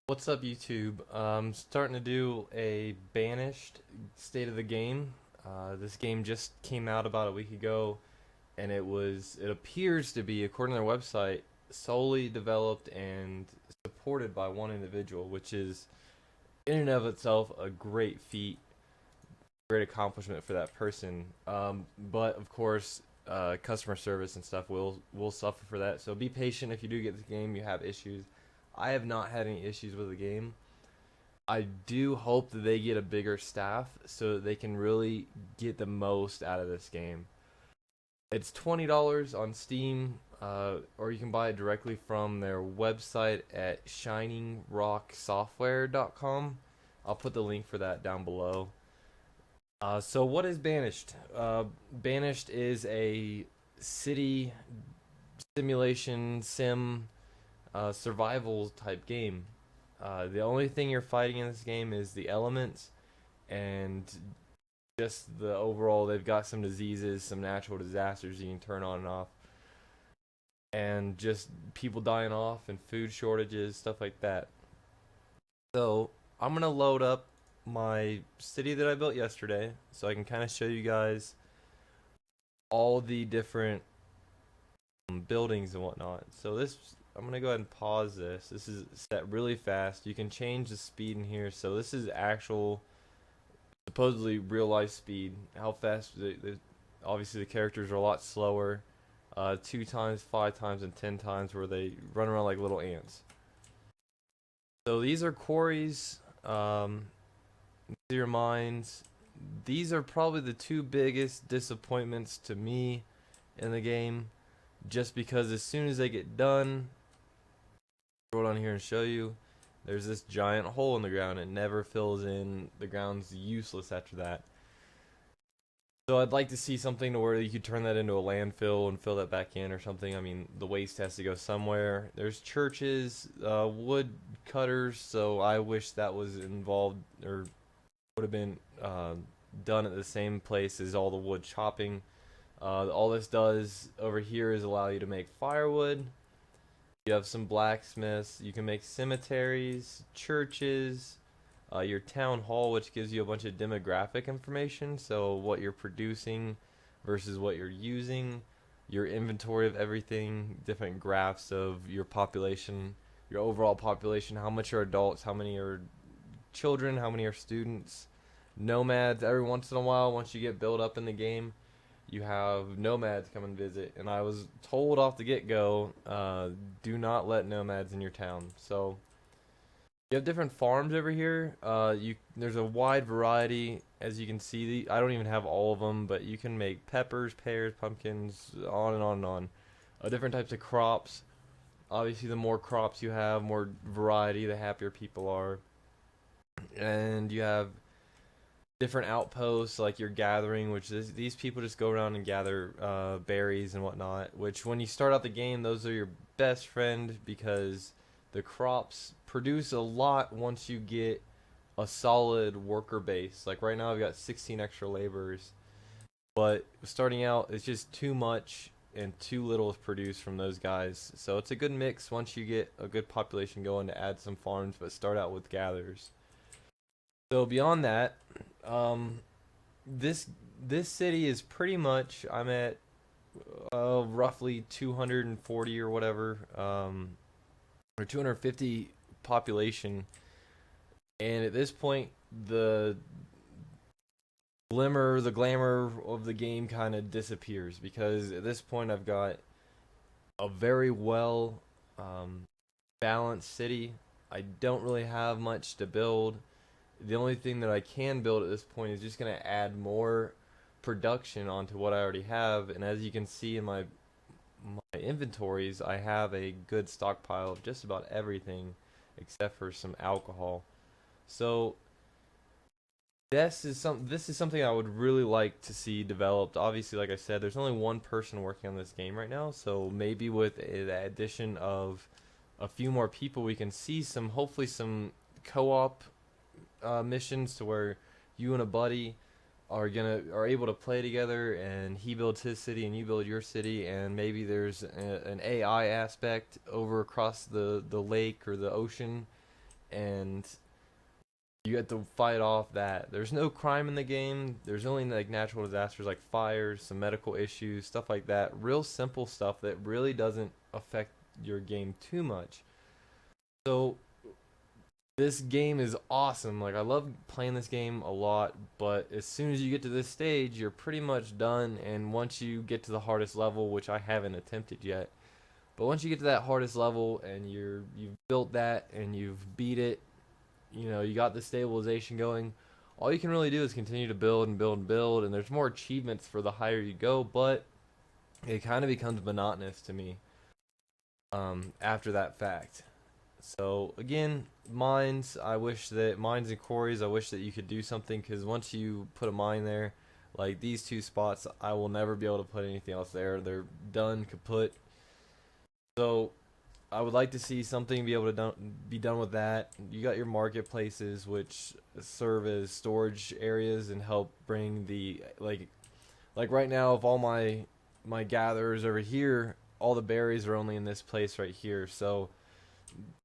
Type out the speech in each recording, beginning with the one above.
What's up, YouTube? I'm starting to do a Banished state of the game. This game just came out about a week ago, and it appears to be, according to their website, solely developed and supported by one individual, which is in and of itself a great feat, great accomplishment for that person. But of course, customer service and stuff will suffer for that. So be patient if you do get the game. You have issues. I have not had any issues with the game. I do hope that they get a bigger staff so that they can really get the most out of this game. It's $20 on Steam, or you can buy it directly from their website at shiningrocksoftware.com. I'll put the link for that down below. So what is Banished? Banished is a city simulation sim survival type game. The only thing you're fighting in this game is the elements and just the overall. They've got some diseases, some natural disasters you can turn on and off, and just people dying off and food shortages, stuff like that. So I'm gonna load up my city that I built yesterday so I can kind of show you guys all the different buildings and whatnot. So I'm gonna go ahead and pause this. This is set really fast. You can change the speed in here. So this is actual, supposedly real life speed. How fast? Obviously the characters are a lot slower. 2 times, 5 times, and 10 times, where they run around like little ants. So these are quarries. These are your mines. These are probably the two biggest disappointments to me in the game, just because as soon as they get done, scroll down here and show you, there's this giant hole in the ground. It never fills in. The ground's useless after that. So I'd like to see something to where you could turn that into a landfill and fill that back in or something. I mean, the waste has to go somewhere. There's churches, wood cutters, so I wish that was involved or would have been done at the same place as all the wood chopping. All this does over here is allow you to make firewood. You have some blacksmiths. You can make cemeteries, churches, your town hall, which gives you a bunch of demographic information. So what you're producing versus what you're using, your inventory of everything, different graphs of your population, your overall population, how much are adults, how many are children, how many are students, nomads. Every once in a while, once you get built up in the game, you have nomads come and visit, and I was told off the get-go, do not let nomads in your town. So you have different farms over here. There's a wide variety, as you can see. I don't even have all of them, but you can make peppers, pears, pumpkins, on and on and on. Different types of crops. Obviously, the more crops you have, more variety, the happier people are. And you have different outposts, like you're gathering, which is, these people just go around and gather berries and whatnot, which when you start out the game, those are your best friend, because the crops produce a lot once you get a solid worker base. Like right now I've got 16 extra laborers, but starting out it's just too much and too little is produced from those guys. So it's a good mix once you get a good population going to add some farms, but start out with gatherers. So beyond that, this city is pretty much, I'm at roughly 240 or whatever, or 250 population, and at this point the glamour of the game kind of disappears, because at this point I've got a very well balanced city. I don't really have much to build. The only thing that I can build at this point is just going to add more production onto what I already have. And as you can see in my inventories, I have a good stockpile of just about everything except for some alcohol. So this is something I would really like to see developed. Obviously, like I said, there's only one person working on this game right now, so maybe with the addition of a few more people, we can see hopefully some co-op missions, to where you and a buddy are able to play together, and he builds his city and you build your city, and maybe there's an AI aspect over across the lake or the ocean, and you get to fight off that. There's no crime in the game. There's only like natural disasters like fires, some medical issues, stuff like that. Real simple stuff that really doesn't affect your game too much. So this game is awesome. Like I love playing this game a lot, but as soon as you get to this stage, you're pretty much done. And once you get to the hardest level, which I haven't attempted yet, but once you get to that hardest level and you've built that and you've beat it, you know, you got the stabilization going. All you can really do is continue to build and build and build, and there's more achievements for the higher you go, but it kind of becomes monotonous to me after that fact. So again, mines and quarries, I wish that you could do something, because once you put a mine there, like these two spots, I will never be able to put anything else there. They're done, kaput. So I would like to see something be able to be done with that. You got your marketplaces, which serve as storage areas and help bring the like right now, if all my gatherers over here, all the berries are only in this place right here. So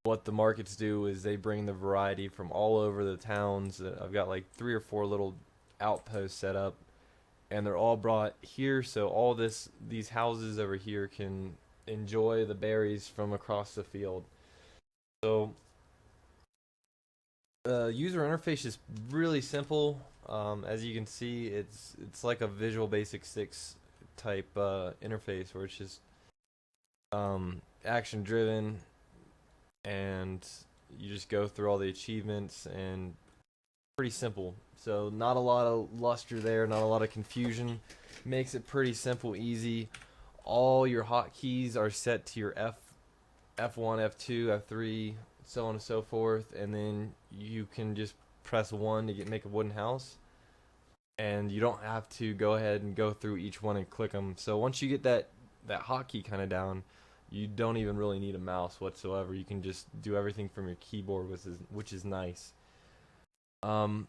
what the markets do is they bring the variety from all over the towns. I've got like 3 or 4 little outposts set up, and they're all brought here. So all these houses over here can enjoy the berries from across the field. So the user interface is really simple. As you can see, it's like a Visual Basic 6 type interface, where it's just action driven, and you just go through all the achievements, and pretty simple. So not a lot of luster there, not a lot of confusion. Makes it pretty simple, easy. All your hotkeys are set to your F1, F2, F3, so on and so forth, and then you can just press 1 to make a wooden house, and you don't have to go ahead and go through each one and click them. So once you get that hotkey kind of down, you don't even really need a mouse whatsoever. You can just do everything from your keyboard, which is nice. Other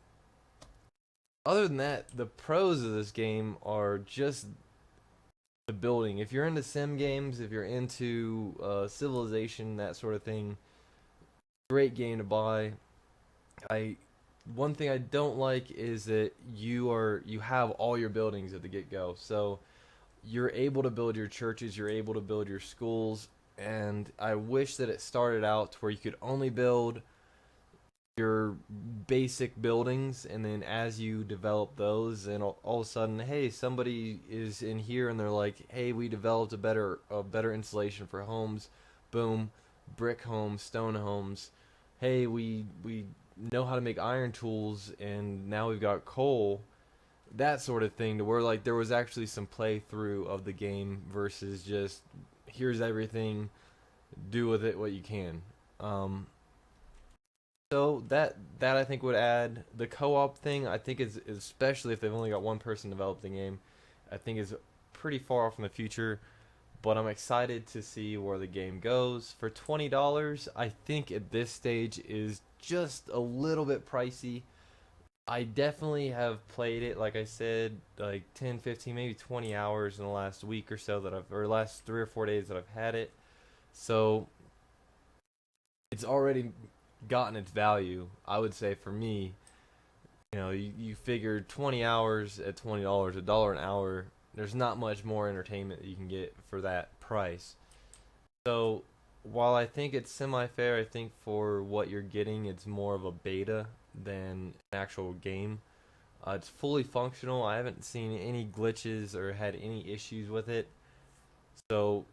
than that, the pros of this game are just the building. If you're into sim games, if you're into Civilization, that sort of thing, great game to buy. One thing I don't like is that you have all your buildings at the get go. So you're able to build your churches, you're able to build your schools, and I wish that it started out to where you could only build your basic buildings, and then as you develop those, and all of a sudden, hey, somebody is in here and they're like, hey, we developed a better insulation for homes. Boom, brick homes, stone homes. Hey, we know how to make iron tools, and now we've got coal. That sort of thing, to where like there was actually some playthrough of the game versus just here's everything, do with it what you can. So that I think would add the co-op thing. I think is, especially if they've only got one person developing the game, I think is pretty far off in the future. But I'm excited to see where the game goes. For $20, I think at this stage is just a little bit pricey. I definitely have played it, like I said, like 10, 15, maybe 20 hours in the last week or so or last 3 or 4 days that I've had it. So it's already gotten its value, I would say, for me. You know, you figure 20 hours at $20, $1 an hour, there's not much more entertainment that you can get for that price. So while I think it's semi-fair, I think for what you're getting, it's more of a beta than an actual game. It's fully functional. I haven't seen any glitches or had any issues with it. So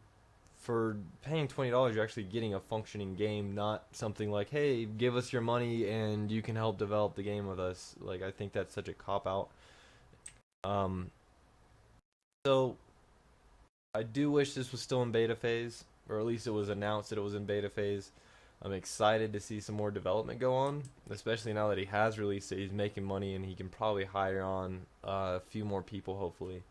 for paying $20, you're actually getting a functioning game, not something like, hey, give us your money and you can help develop the game with us. Like, I think that's such a cop out. So I do wish this was still in beta phase, or at least it was announced that it was in beta phase. I'm excited to see some more development go on, especially now that he has released it. He's making money, and he can probably hire on a few more people, hopefully.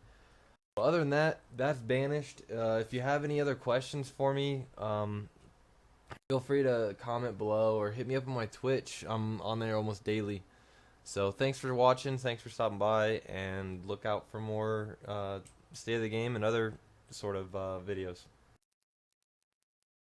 But other than that, that's Banished. If you have any other questions for me, feel free to comment below or hit me up on my Twitch. I'm on there almost daily. So thanks for watching, thanks for stopping by, and look out for more State of the Game and other sort of videos.